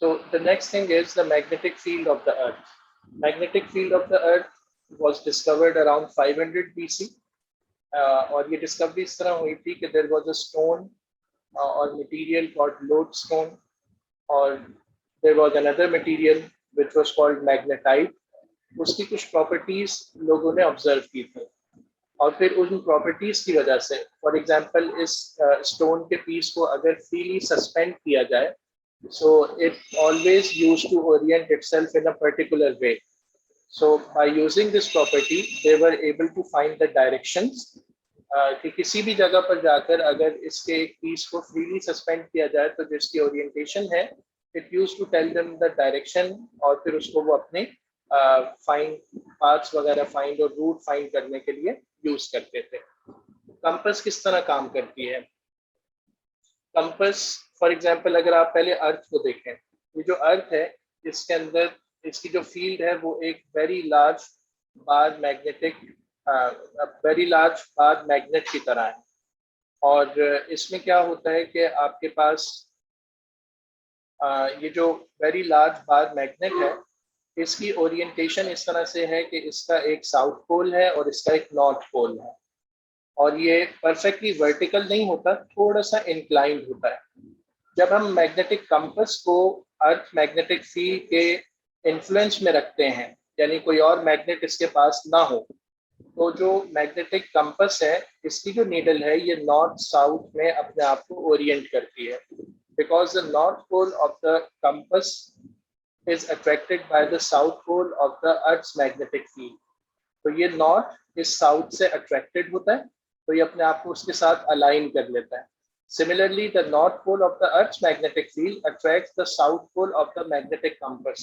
So the next thing is the magnetic field of the Earth. Magnetic field of the Earth was discovered around 500 BC. और ये discovery इस तरह हुई थी कि there was a stone or material called lodestone, और there was another material which was called magnetite. उसकी कुछ प्रॉपर्टीज लोगों ने ऑब्जर्व की थी और फिर उन प्रॉपर्टीज की वजह से, फॉर एग्जांपल इस स्टोन के पीस को अगर फ्रीली सस्पेंड किया जाए, so it always used to orient itself in a particular way. So by using this property, they were able to find the directions. कि किसी भी जगह पर जाकर अगर इसके एक पीस को फ्रीली सस्पेंड किया जाए तो जिसकी ओरिएंटेशन है, it use to tell them the direction, और फिर उसको वो अपने फाइंड पाथ्स वगैरह फाइंड और रूट फाइंड करने के लिए यूज करते थे. कंपास किस तरह काम करती है? कंपास फॉर एग्जांपल अगर आप पहले अर्थ को देखें, ये जो अर्थ है इसके अंदर इसकी जो फील्ड है वो एक वेरी लार्ज बार मैग्नेट की तरह है. और इसमें क्या होता है कि आपके पास ये जो वेरी लार्ज बार मैग्नेट है, इसकी ओरिएंटेशन इस तरह से है कि इसका एक साउथ पोल है और इसका एक नॉर्थ पोल है, और ये परफेक्टली वर्टिकल नहीं होता, थोड़ा सा इंक्लाइंड होता है. जब हम मैग्नेटिक कंपास को अर्थ मैग्नेटिक फील्ड के इन्फ्लुएंस में रखते हैं, यानी कोई और मैग्नेट इसके पास ना हो, तो जो मैग्नेटिक कंपास है इसकी जो नीडल है ये नॉर्थ साउथ में अपने आप को ओरिएंट करती है, because the north pole of the compass is attracted by the south pole of the earth's magnetic field. तो ये नॉर्थ इस साउथ से अट्रैक्टेड होता है, तो ये अपने आप को उसके साथ अलाइन कर लेता है. Similarly, the north pole of the earth's magnetic field attracts the south pole of the magnetic compass.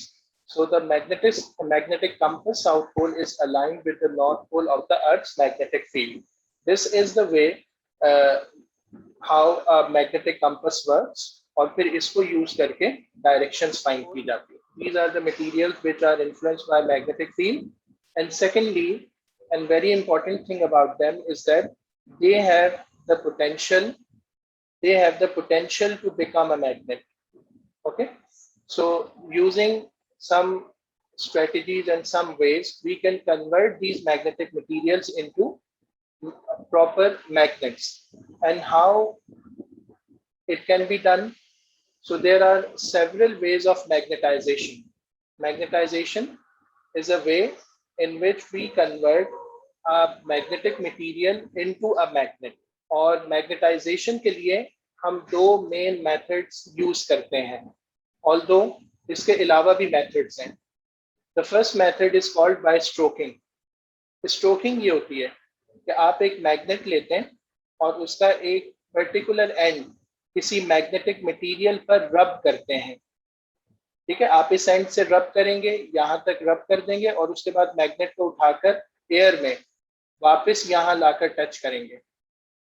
So the magnetic compass south pole is aligned with the north pole of the earth's magnetic field. This is the way how a magnetic compass works, और फिर इसको use करके directions find की जाती है. These are the materials which are influenced by magnetic field. And secondly, and very important thing about them is that they have the potential to become a magnet. Okay, so using some strategies and some ways, we can convert these magnetic materials into proper magnets. And how it can be done? So there are several ways of magnetization. Magnetization is a way in which we convert a magnetic material into a magnet. और magnetization के लिए हम दो main methods use करते हैं, although इसके अलावा भी methods हैं. The first method is called by stroking. Stroking ये होती है कि आप एक magnet लेते हैं और उसका एक particular end किसी मैग्नेटिक मटेरियल पर रब करते हैं. ठीक है, आप इस एंड से रब करेंगे, यहाँ तक रब कर देंगे, और उसके बाद मैग्नेट को उठाकर एयर में वापस यहाँ लाकर टच करेंगे,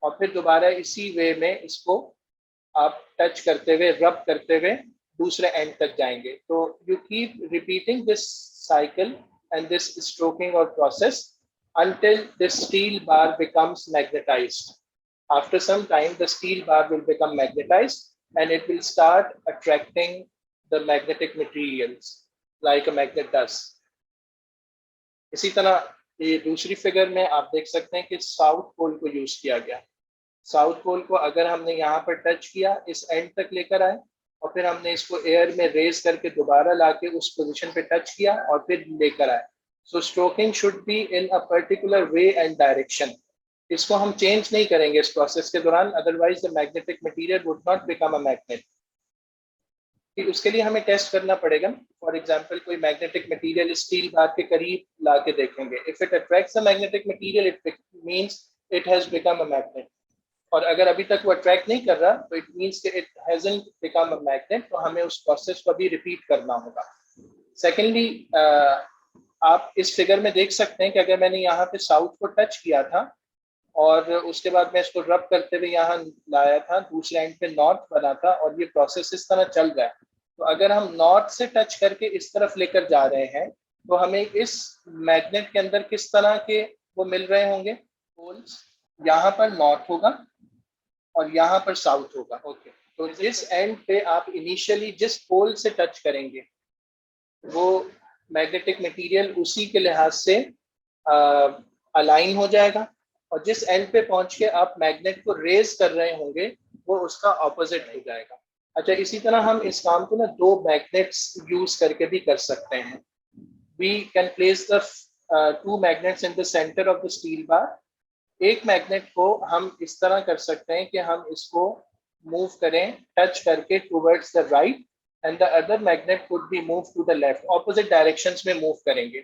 और फिर दोबारा इसी वे में इसको आप टच करते हुए रब करते हुए दूसरे एंड तक जाएंगे. तो you keep repeating this cycle and this stroking और process until the steel bar becomes magnetized. After some time, the steel bar will become magnetized and it will start attracting the magnetic materials like a magnet does. इसी तरह ये दूसरी figure में आप देख सकते हैं कि साउथ पोल को यूज किया गया. साउथ पोल को अगर हमने यहाँ पर टच किया, इस एंड तक लेकर आए, और फिर हमने इसको एयर में रेज करके दोबारा लाके उस पोजीशन पे टच किया और फिर लेकर आए. So stroking should be in a particular way and direction. इसको हम चेंज नहीं करेंगे इस प्रोसेस के दौरान, otherwise the magnetic material would not become a magnet. उसके लिए हमें टेस्ट करना पड़ेगा. फॉर एग्जांपल कोई मैग्नेटिक मटेरियल स्टील बार के करीब ला के देखेंगे. If it attracts the magnetic material, it means it has become a magnet. और अगर अभी तक वो अट्रैक्ट नहीं कर रहा, तो इट मींस कि it hasn't become a magnet. तो हमें उस प्रोसेस को भी रिपीट करना होगा. सेकेंडली, आप इस फिगर में देख सकते हैं कि अगर मैंने यहाँ पे साउथ को टच किया था और उसके बाद मैं इसको रब करते हुए यहाँ लाया था, दूसरे एंड पे नॉर्थ बना था, और ये प्रोसेस इस तरह चल रहा है. तो अगर हम नॉर्थ से टच करके इस तरफ लेकर जा रहे हैं, तो हमें इस मैग्नेट के अंदर किस तरह के वो मिल रहे होंगे पोल्स. यहाँ पर नॉर्थ होगा और यहाँ पर साउथ होगा. ओके, तो जिस एंड पे आप इनिशियली जिस पोल से टच करेंगे वो मैग्नेटिक मटेरियल उसी के लिहाज से अलाइन हो जाएगा, और जिस एंड पे पहुंच के आप मैग्नेट को रेज कर रहे होंगे वो उसका ऑपोजिट हो जाएगा। अच्छा, इसी तरह हम इस काम को ना दो मैग्नेट्स यूज करके भी कर सकते हैं। We can place the two magnets in the centre of the steel bar. एक मैग्नेट को हम इस तरह कर सकते हैं कि हम इसको मूव करें टच करके towards the right, and the other magnet could be move to the left, opposite directions में मूव करेंगे।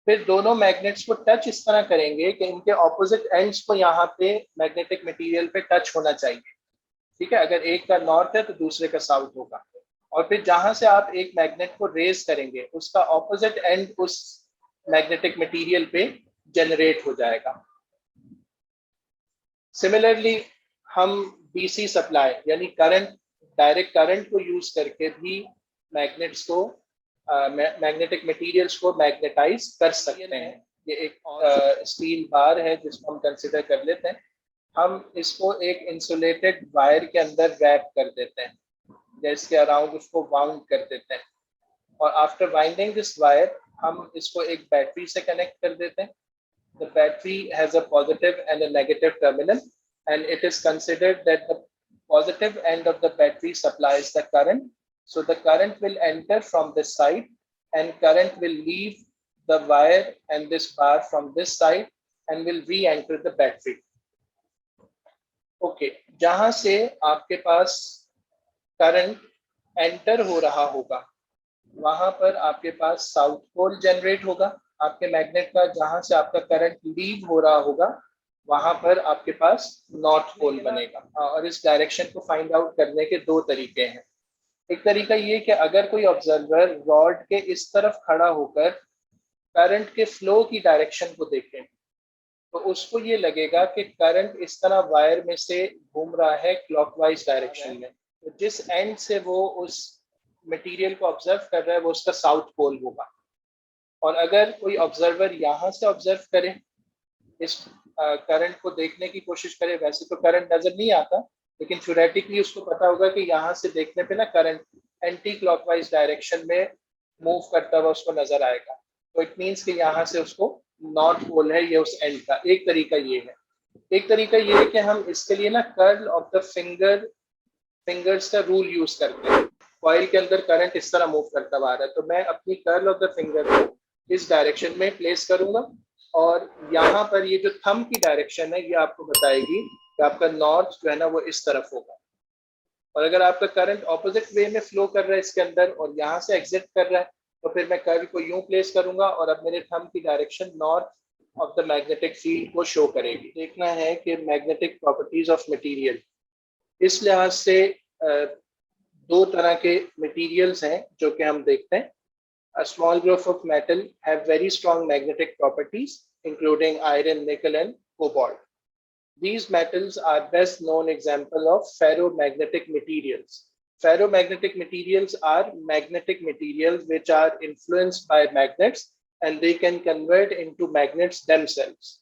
फिर दोनों मैग्नेट्स को टच इस तरह करेंगे कि इनके ऑपोजिट एंड्स को यहाँ पे मैग्नेटिक मटेरियल पे टच होना चाहिए। ठीक है, अगर एक का नॉर्थ है तो दूसरे का साउथ होगा। और फिर जहां से आप एक मैग्नेट को रेज करेंगे उसका ऑपोजिट एंड उस मैग्नेटिक मटेरियल पे जनरेट हो जाएगा। सिमिलरली हम डीसी सप्लाई यानी करंट, डायरेक्ट करंट को यूज करके भी मैग्नेट्स को मैग्नेटिक मटेरियल्स को मैग्नेटाइज कर सकते हैं। ये एक स्टील बार है जिसको हम कंसिडर कर लेते हैं। हम इसको एक इंसुलेटेड वायर के अंदर रैप कर देते हैं, जिसके अराउंड उसको वाउंड कर देते हैं, और आफ्टर वाइंडिंग दिस वायर हम इसको एक बैटरी से कनेक्ट कर देते हैं। The battery has a positive and a negative terminal, and it is considered that the positive end of the battery supplies the current. So the current will enter from this side, and current will leave the wire and this bar from this side and will re-enter the battery. Okay, जहां से आपके पास current enter हो रहा होगा वहां पर आपके पास south pole generate होगा आपके मैग्नेट का, जहां से आपका करंट लीव हो रहा होगा वहां पर आपके पास नॉर्थ पोल बनेगा। और इस डायरेक्शन को फाइंड आउट करने के दो तरीके हैं। एक तरीका ये कि अगर कोई ऑब्जर्वर रॉड के इस तरफ खड़ा होकर करंट के फ्लो की डायरेक्शन को देखे तो उसको ये लगेगा कि करंट इस तरह वायर में से घूम रहा है क्लॉकवाइज डायरेक्शन में। तो जिस एंड से वो उस मटेरियल को ऑब्जर्व कर रहा है वो उसका साउथ पोल होगा। और अगर कोई ऑब्जर्वर यहाँ से ऑब्जर्व करे, इस करंट को देखने की कोशिश करे, वैसे तो करंट नजर नहीं आता लेकिन थ्योरेटिकली उसको पता होगा कि यहाँ से देखने पे ना करंट एंटी क्लॉकवाइज डायरेक्शन में मूव करता हुआ उसको नजर आएगा। तो इट मीन्स कि यहाँ से उसको नॉर्थ पोल है ये उस एंड का। एक तरीका ये है। एक तरीका ये है कि हम इसके लिए ना कर्ल ऑफ द फिंगर्स का रूल यूज करते हैं। कॉइल के अंदर करंट इस तरह मूव करता हुआ आ रहा है, तो मैं अपनी कर्ल ऑफ द फिंगर को इस डायरेक्शन में प्लेस करूंगा, और यहाँ पर ये जो थंब की डायरेक्शन है ये आपको बताएगी कि आपका नॉर्थ जो है ना वो इस तरफ होगा। और अगर आपका करंट ऑपोजिट वे में फ्लो कर रहा है इसके अंदर और यहाँ से एग्जिट कर रहा है तो फिर मैं कर्ल को यूं प्लेस करूंगा और अब मेरे थंब की direction north of the magnetic field को शो करेगी। देखना है कि मैग्नेटिक प्रॉपर्टीज ऑफ मटेरियल, इस लिहाज से दो तरह के मटेरियल्स हैं जो कि हम देखते हैं। A small group of metal have very strong magnetic properties, including iron, nickel, and cobalt. These metals are best known example of ferromagnetic materials. Ferromagnetic materials are magnetic materials which are influenced by magnets and they can convert into magnets themselves.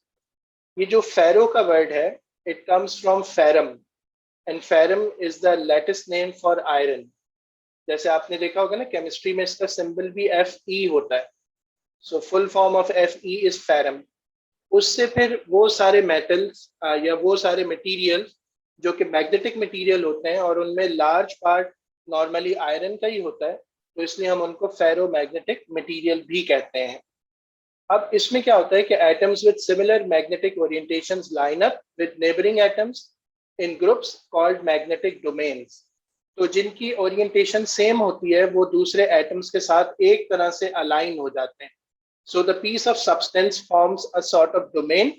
ये जो ferro का word है, it comes from ferrum, and ferrum is the latest name for iron. जैसे आपने देखा होगा ना chemistry में इसका सिंबल भी Fe होता है, so full form of Fe is ferrum. उससे फिर वो सारे मेटल्स या वो सारे मटेरियल्स जो कि मैग्नेटिक मटेरियल होते हैं और उनमें लार्ज पार्ट नॉर्मली आयरन का ही होता है, तो इसलिए हम उनको फेरोमैग्नेटिक मटेरियल भी कहते हैं। अब इसमें क्या होता है कि atoms with similar magnetic orientations line up with neighbouring atoms in groups called magnetic domains. तो जिनकी ओरिएंटेशन सेम होती है वो दूसरे एटम्स के साथ एक तरह से अलाइन हो जाते हैं। So the piece of substance forms a sort of domain,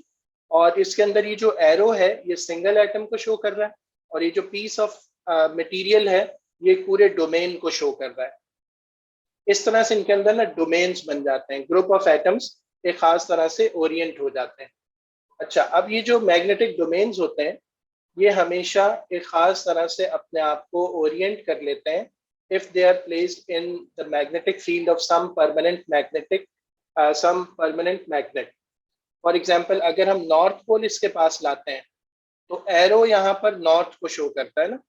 और इसके अंदर ये जो एरो है ये सिंगल एटम को शो कर रहा है और ये जो पीस ऑफ मटेरियल है ये पूरे डोमेन को शो कर रहा है। इस तरह से इनके अंदर ना डोमेन्स बन जाते हैं, ग्रुप ऑफ एटम्स एक खास तरह से ओरिएंट हो जाते हैं। अच्छा, अब ये जो मैग्नेटिक डोमेन्स होते हैं ये हमेशा एक खास तरह से अपने आप को ओरिएंट कर लेते हैं if they are placed in the magnetic field of some permanent magnet. For example अगर हम नॉर्थ पोल इसके पास लाते हैं तो एरो यहाँ पर नॉर्थ को शो करता है ना,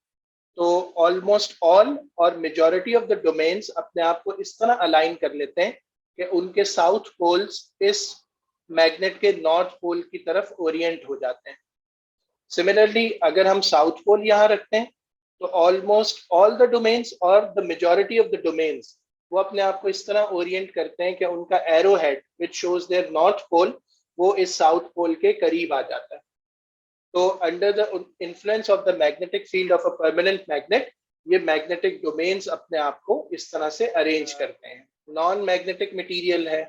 तो ऑलमोस्ट ऑल और मेजॉरिटी ऑफ द डोमेन्स अपने आप को इस तरह अलाइन कर लेते हैं कि उनके साउथ पोल्स इस मैग्नेट के नॉर्थ पोल की तरफ ओरिएंट हो जाते हैं। सिमिलरली अगर हम साउथ पोल यहाँ रखते हैं तो ऑलमोस्ट ऑल द डोमेन्स और the majority of the domains वो अपने आप को इस तरह ओरिएंट करते हैं कि उनका arrow head which shows their north pole वो इस साउथ पोल के करीब आ जाता है। तो under the influence of the magnetic field of a permanent magnet ये मैग्नेटिक डोमेन्स अपने आप को इस तरह से अरेंज करते हैं। नॉन मैग्नेटिक मटेरियल है,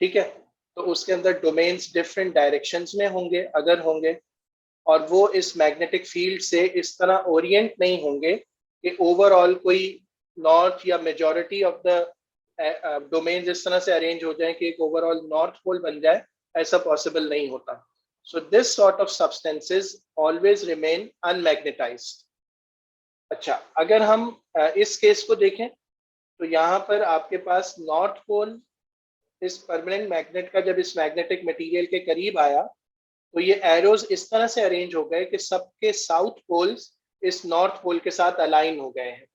ठीक है, तो उसके अंदर डोमेन्स डिफरेंट डायरेक्शंस में होंगे अगर होंगे, और वो इस मैग्नेटिक फील्ड से इस तरह ओरिएंट नहीं होंगे कि ओवरऑल कोई नॉर्थ या मेजॉरिटी ऑफ द डोमेन्स इस तरह से अरेंज हो जाए कि एक ओवरऑल नॉर्थ पोल बन जाए, ऐसा पॉसिबल नहीं होता। So this sort of substances always remain unmagnetized. अच्छा, अगर हम इस केस को देखें तो यहाँ पर आपके पास नॉर्थ पोल इस परमानेंट मैग्नेट का जब इस मैग्नेटिक मटेरियल के करीब आया तो ये एरोज इस तरह से अरेंज हो गए कि सबके साउथ पोल्स इस नॉर्थ पोल के साथ अलाइन हो गए हैं,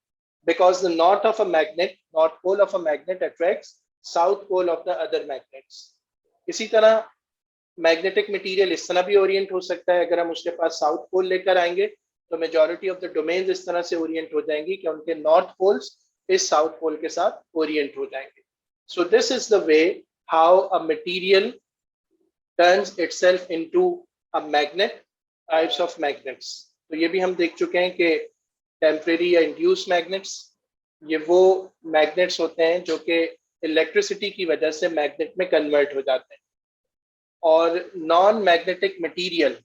because the north of a magnet, north pole of a magnet attracts south pole of the other magnets. इसी तरह मैग्नेटिक मटेरियल इस तरह भी ओरिएंट हो सकता है, अगर हम उसके पास साउथ पोल लेकर आएंगे तो मेजॉरिटी ऑफ द डोमेन्स इस तरह से ओरिएंट हो जाएंगी कि उनके नॉर्थ पोल्स इस साउथ पोल के साथ ओरिएंट हो जाएंगे। So this is the way how a material turns itself into a magnet, types of magnets. तो ये भी हम देख चुके हैं कि टेम्परेरी या इंड्यूस मैग्नेट्स ये वो मैग्नेट्स होते हैं जो कि इलेक्ट्रिसिटी की वजह से मैग्नेट में कन्वर्ट हो जाते हैं, और नॉन मैग्नेटिक मटेरियल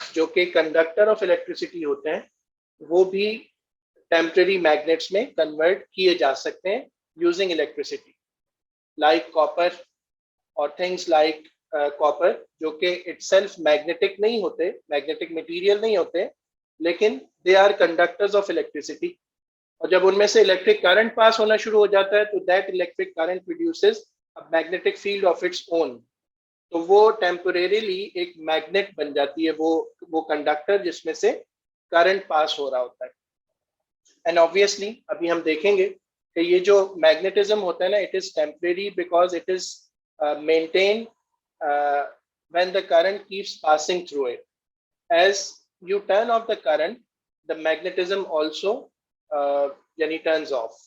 जो कि कंडक्टर ऑफ इलेक्ट्रिसिटी होते हैं वो भी टेम्परेरी मैग्नेट्स में कन्वर्ट किए जा सकते हैं यूजिंग इलेक्ट्रिसिटी, लाइक कॉपर और थिंग्स लाइक कॉपर, जो कि इटसेल्फ मैग्नेटिक नहीं होते, मैग्नेटिक मटेरियल नहीं होते, लेकिन they are conductors of electricity. और जब उनमें से इलेक्ट्रिक करंट पास होना शुरू हो जाता है तो that electric current produces a magnetic field of its own, तो वो टेम्पोरेरीली एक मैग्नेट बन जाती है, वो कंडक्टर जिसमें से करंट पास हो रहा होता है। एंड ऑब्वियसली अभी हम देखेंगे कि ये जो मैग्नेटिज्म होता है ना, it is temporary because it is maintain when the current keeps passing through it. As you turn off the current the magnetism also यानी टर्न्स ऑफ।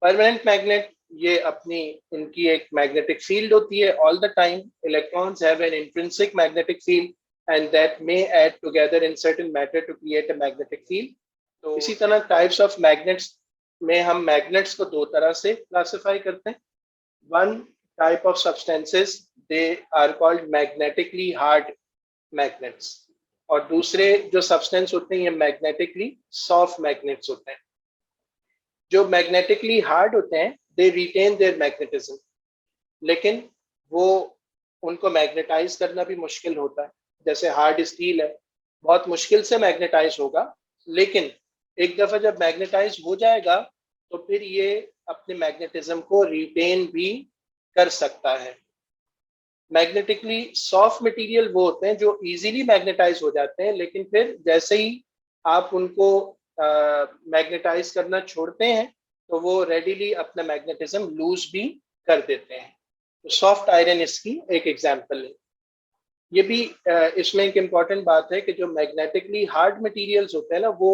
परमानेंट मैग्नेट ये अपनी इनकी एक मैग्नेटिक फील्ड होती है all the time, electrons have an intrinsic magnetic field and that may add together in certain matter to create a magnetic field. तो इसी तरह टाइप्स ऑफ मैग्नेट्स में हम मैग्नेट्स को दो तरह से क्लासिफाई करते हैं। One type of substances they are called magnetically hard magnets, और दूसरे जो सब्सटेंस होते हैं ये मैग्नेटिकली सॉफ्ट मैग्नेट्स होते हैं। जो मैग्नेटिकली हार्ड होते हैं दे रिटेन देयर मैग्नेटिज्म, लेकिन वो उनको मैग्नेटाइज करना भी मुश्किल होता है। जैसे हार्ड स्टील है, बहुत मुश्किल से मैग्नेटाइज होगा, लेकिन एक दफा जब मैग्नेटाइज हो जाएगा तो फिर ये अपने मैग्नेटिज्म को रिटेन भी कर सकता है। मैग्नेटिकली सॉफ्ट मटेरियल वो होते हैं जो इजीली मैग्नेटाइज हो जाते हैं, लेकिन फिर जैसे ही आप उनको मैग्नेटाइज करना छोड़ते हैं तो वो रेडिली अपना मैग्नेटिज्म लूज भी कर देते हैं। तो सॉफ्ट आयरन इसकी एक एग्जांपल है। ये भी इसमें एक इम्पॉर्टेंट बात है कि जो मैग्नेटिकली हार्ड मटेरियल्स होते हैं ना वो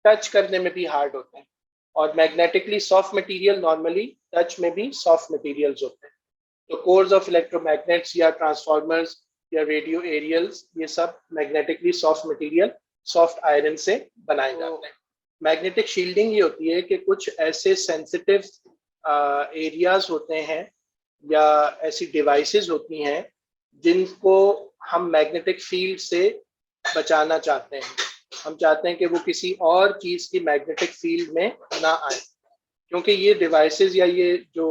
टच करने में भी हार्ड होते हैं, और magnetically soft material normally touch में भी सॉफ्ट मटेरियल्स होते हैं। तो कोर्स ऑफ इलेक्ट्रोमैग्नेट्स या ट्रांसफॉर्मर्स या रेडियो एरियल्स ये सब magnetically soft material soft iron से बनाए जाते हैं। मैग्नेटिक शील्डिंग ये होती है कि कुछ ऐसे सेंसिटिव एरियाज होते हैं या ऐसी डिवाइसेस होती हैं जिनको हम मैग्नेटिक फील्ड से बचाना चाहते हैं। हम चाहते हैं कि वो किसी और चीज की मैग्नेटिक फील्ड में ना आए, क्योंकि ये डिवाइसेस या ये जो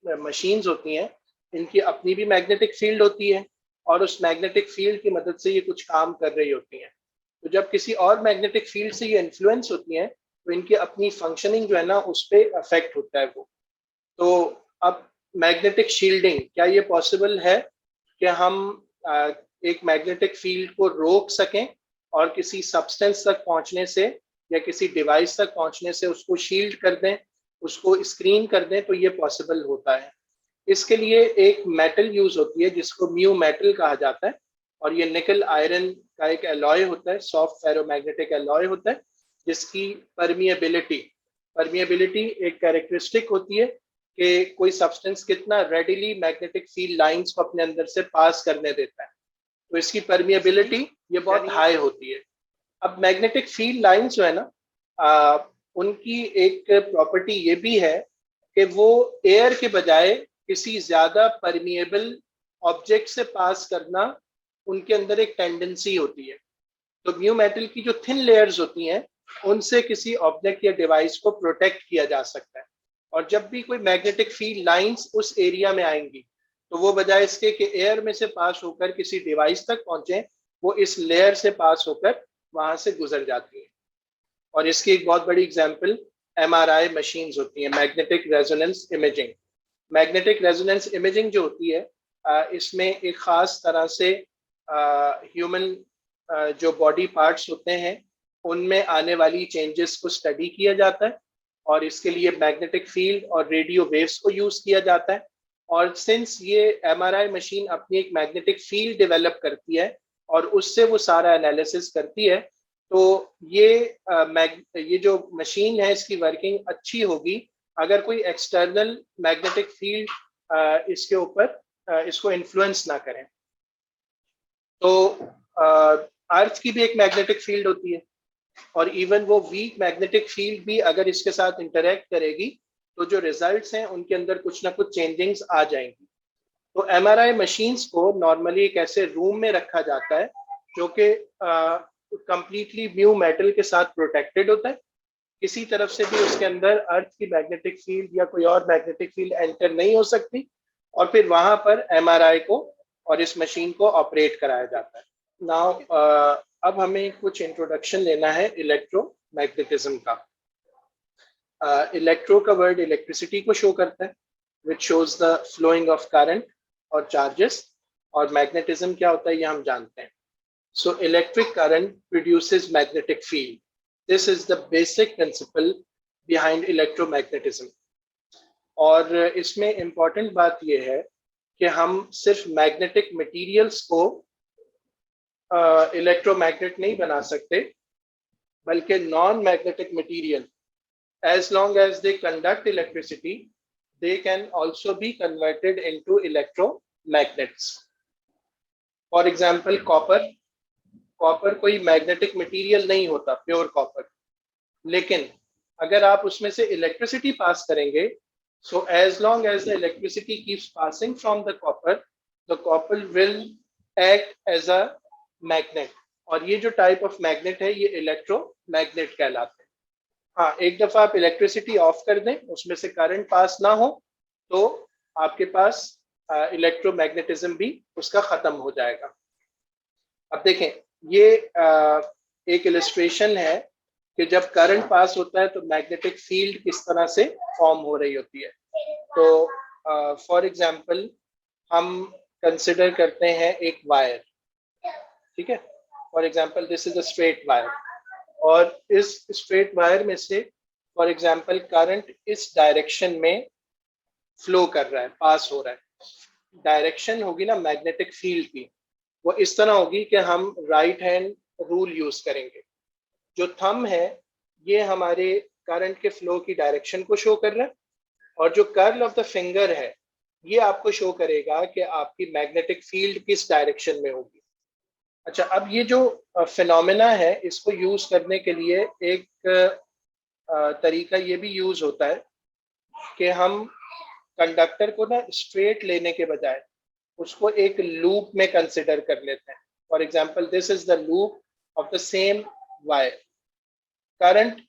मशीन्स होती हैं इनकी अपनी भी मैग्नेटिक फील्ड होती है, और उस मैग्नेटिक फील्ड की मदद से ये कुछ काम कर रही होती हैं। तो जब किसी और मैग्नेटिक फील्ड से ये इन्फ्लुएंस होती हैं तो इनकी अपनी फंक्शनिंग जो है ना उस पर अफेक्ट होता है वो। तो अब मैग्नेटिक शील्डिंग, क्या ये पॉसिबल है कि हम एक मैग्नेटिक फील्ड को रोक सकें और किसी सब्सटेंस तक पहुंचने से या किसी डिवाइस तक पहुंचने से उसको शील्ड कर दें, उसको स्क्रीन कर दें, तो ये पॉसिबल होता है। इसके लिए एक मेटल यूज होती है जिसको म्यू मेटल कहा जाता है, और ये निकल आयरन का एक एलॉय होता है, सॉफ्ट फेरोमैग्नेटिक एलॉय होता है, जिसकी परमिएबिलिटी परमिएबिलिटी एक कैरेक्टरिस्टिक होती है कि कोई सब्सटेंस कितना रेडिली मैग्नेटिक फील्ड लाइंस को अपने अंदर से पास करने देता है, तो इसकी परमिएबिलिटी ये बहुत हाई होती है। अब मैग्नेटिक फील्ड लाइंस जो है ना, उनकी एक प्रॉपर्टी ये भी है कि वो एयर के बजाय किसी ज्यादा परमिएबल ऑब्जेक्ट से पास करना, उनके अंदर एक टेंडेंसी होती है। तो म्यू मेटल की जो थिन लेयर्स होती हैं उनसे किसी ऑब्जेक्ट या डिवाइस को प्रोटेक्ट किया जा सकता है, और जब भी कोई मैग्नेटिक फील्ड लाइंस उस एरिया में आएंगी तो वो बजाय इसके कि एयर में से पास होकर किसी डिवाइस तक पहुंचे, वो इस लेयर से पास होकर वहां से गुजर जाती है। और इसकी एक बहुत बड़ी एग्जांपल एमआरआई मशीन्स होती हैं, magnetic resonance imaging. Magnetic resonance imaging जो होती है, इसमें एक खास तरह से ह्यूमन जो बॉडी पार्ट्स होते हैं उनमें आने वाली चेंजेस को स्टडी किया जाता है, और इसके लिए मैग्नेटिक फील्ड और रेडियो वेव्स को यूज किया जाता है। और सिंस ये एमआरआई मशीन अपनी एक मैग्नेटिक फील्ड डेवलप करती है और उससे वो सारा एनालिसिस करती है, तो ये जो मशीन है इसकी वर्किंग अच्छी होगी अगर कोई एक्सटर्नल मैग्नेटिक फील्ड इसके ऊपर इसको इन्फ्लुएंस ना करें। तो अर्थ की भी एक मैग्नेटिक फील्ड होती है, और इवन वो वीक मैग्नेटिक फील्ड भी अगर इसके साथ इंटरेक्ट करेगी तो जो रिजल्ट्स हैं उनके अंदर कुछ ना कुछ चेंजिंग्स आ जाएंगी। तो एमआरआई मशीन्स को नॉर्मली एक ऐसे रूम में रखा जाता है जो कि कंप्लीटली म्यू मेटल के साथ प्रोटेक्टेड होता है, किसी तरफ से भी उसके अंदर अर्थ की मैग्नेटिक फील्ड या कोई और मैग्नेटिक फील्ड एंटर नहीं हो सकती, और फिर वहां पर एमआरआई को और इस मशीन को ऑपरेट कराया जाता है। नाउ अब हमें कुछ इंट्रोडक्शन लेना है इलेक्ट्रोमैग्नेटिज्म का। इलेक्ट्रो का वर्ड इलेक्ट्रिसिटी को शो करता है, which shows the flowing of current और चार्जेस, और मैग्नेटिज्म क्या होता है ये हम जानते हैं। So electric current produces magnetic field, this is the basic principle behind electromagnetism. और इसमें इंपॉर्टेंट बात यह है कि हम सिर्फ मैग्नेटिक मटेरियल्स को इलेक्ट्रोमैग्नेट नहीं बना सकते, बल्कि non magnetic material, as long as they conduct electricity, they can also be converted into electromagnets. For example, copper कोई मैग्नेटिक मटेरियल नहीं होता, प्योर कॉपर, लेकिन अगर आप उसमें से इलेक्ट्रिसिटी पास करेंगे, so as long as the electricity keeps passing from the copper will act as a magnet, और ये जो टाइप ऑफ मैग्नेट है ये इलेक्ट्रोमैग्नेट कहलाते हैं। हाँ, एक दफा आप इलेक्ट्रिसिटी ऑफ कर दें, उसमें से करंट पास ना हो, तो आपके पास इलेक्ट्रोमैग्नेटिज्म भी उसका खत्म हो जाएगा। अब देखें, ये एक इलस्ट्रेशन है कि जब करंट पास होता है तो मैग्नेटिक फील्ड किस तरह से फॉर्म हो रही होती है। तो फॉर एग्जांपल हम कंसिडर करते हैं एक वायर, ठीक है। For example this is a straight wire, और इस स्ट्रेट वायर में से फॉर एग्जांपल करंट इस डायरेक्शन में फ्लो कर रहा है, पास हो रहा है। डायरेक्शन होगी ना मैग्नेटिक फील्ड की, वो इस तरह होगी कि हम राइट हैंड रूल यूज करेंगे। जो थंब है ये हमारे करंट के फ्लो की डायरेक्शन को शो कर रहा है, और जो कर्ल ऑफ द फिंगर है ये आपको शो करेगा कि आपकी मैग्नेटिक फील्ड किस डायरेक्शन में होगी। अच्छा, अब ये जो फिनोमेना है इसको यूज करने के लिए एक तरीका ये भी यूज होता है कि हम कंडक्टर को ना स्ट्रेट लेने के बजाय उसको एक लूप में कंसिडर कर लेते हैं। For example this is the loop of the same wire, current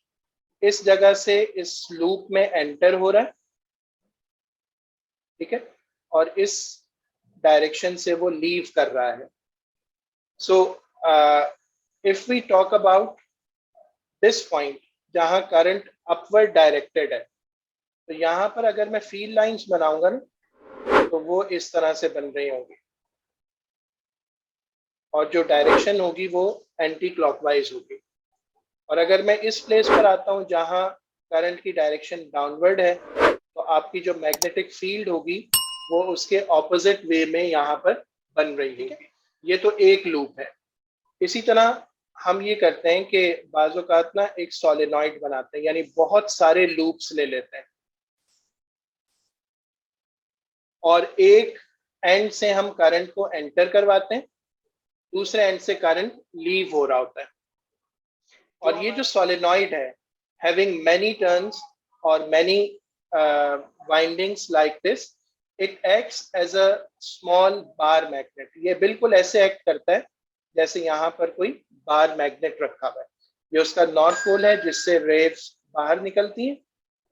इस जगह से इस लूप में एंटर हो रहा है, ठीक है, और इस डायरेक्शन से वो लीव कर रहा है। So, if we talk about this point जहां करंट अपवर्ड डायरेक्टेड है, तो यहाँ पर अगर मैं फील्ड लाइंस बनाऊंगा ना तो वो इस तरह से बन रही होंगी, और जो डायरेक्शन होगी वो एंटी क्लॉकवाइज होगी। और अगर मैं इस प्लेस पर आता हूँ जहाँ करंट की डायरेक्शन डाउनवर्ड है, तो आपकी जो मैग्नेटिक फील्ड होगी वो उसके ऑपोजिट वे में यहाँ पर बन रही है। ये तो एक लूप है। इसी तरह हम ये करते हैं कि बाज़ औक़ात ना एक सोलेनॉइड बनाते हैं, यानी बहुत सारे लूप्स ले लेते हैं और एक एंड से हम करंट को एंटर करवाते हैं, दूसरे एंड से करंट लीव हो रहा होता है। और ये जो सोलेनॉइड है, हैविंग मैनी टर्न्स और many windings like this, it acts as a small bar magnet. ये बिल्कुल ऐसे एक्ट करता है जैसे यहाँ पर कोई बार मैग्नेट रखा हुआ है। ये उसका नॉर्थ पोल है जिससे वेव्स बाहर निकलती हैं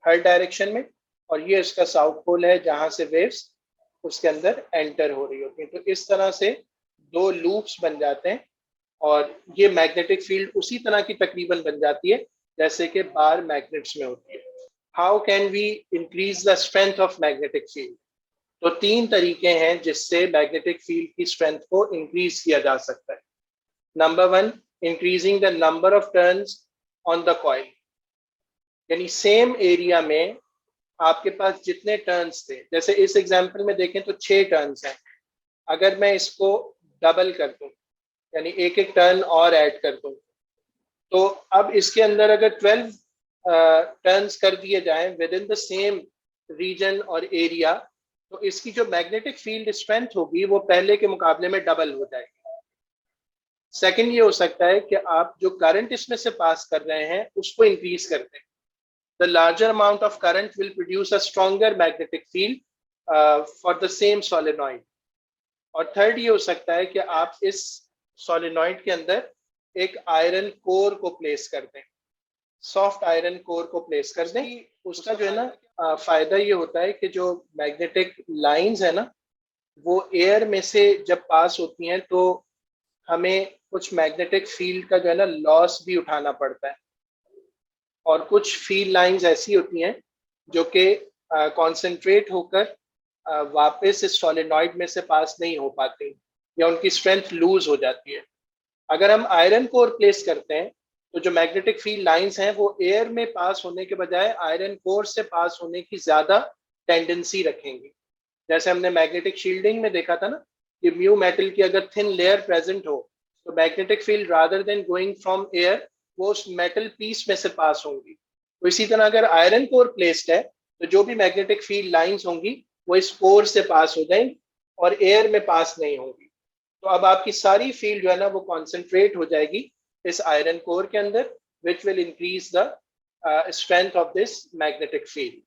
हर डायरेक्शन में, और ये उसका साउथ पोल है जहां से वेव्स उसके अंदर एंटर हो रही होती हैं। तो इस तरह से दो लूप्स बन जाते हैं और ये मैग्नेटिक फील्ड उसी तरह की तकरीबन बन जाती है जैसे कि बार मैग्नेट्स में होती है। How can we increase the strength of magnetic field? तो तीन तरीके हैं जिससे मैग्नेटिक फील्ड की स्ट्रेंथ को इंक्रीज किया जा सकता है। Number one, increasing the number of turns on the coil, यानी सेम एरिया में आपके पास जितने टर्न्स थे, जैसे इस एग्जांपल में देखें तो 6 टर्न्स हैं, अगर मैं इसको डबल कर दूं यानी एक एक टर्न और ऐड कर दूं, तो अब इसके अंदर अगर 12 टर्न्स कर दिए जाएं within the same region और एरिया, तो इसकी जो मैग्नेटिक फील्ड स्ट्रेंथ होगी वो पहले के मुकाबले में डबल हो जाएगी। सेकंड ये हो सकता है कि आप जो करंट इसमें से पास कर रहे हैं उसको इंक्रीज करते हैं। The larger amount of current will produce a stronger magnetic field for the same solenoid. और थर्ड ये हो सकता है कि आप इस सोलेनॉइड के अंदर एक आयरन कोर को प्लेस कर दें, सॉफ्ट आयरन कोर को प्लेस कर दें। उसका जो है ना फायदा ये होता है कि जो मैग्नेटिक लाइंस है ना वो एयर में से जब पास होती हैं तो हमें कुछ मैग्नेटिक फील्ड का जो है ना लॉस भी उठाना पड़ता है, और कुछ फील्ड लाइंस ऐसी होती हैं जो कि कॉन्सेंट्रेट होकर वापस इस सोलेनॉइड में से पास नहीं हो पाती या उनकी स्ट्रेंथ लूज हो जाती है। अगर हम आयरन कोर प्लेस करते हैं तो जो मैग्नेटिक फील्ड लाइंस हैं वो एयर में पास होने के बजाय आयरन कोर से पास होने की ज्यादा टेंडेंसी रखेंगी। जैसे हमने मैग्नेटिक शील्डिंग में देखा था ना कि म्यू मेटल की अगर थिन लेयर प्रेजेंट हो तो magnetic field rather than going from air वो उस मेटल पीस में से पास होंगी। तो इसी तरह अगर आयरन कोर प्लेस्ड है तो जो भी मैग्नेटिक फील्ड लाइंस होंगी वो इस कोर से पास हो जाएंगी और एयर में पास नहीं होंगी। तो अब आपकी सारी फील्ड जो है ना वो कॉन्सेंट्रेट हो जाएगी इस आयरन कोर के अंदर, which will increase the strength of this magnetic field.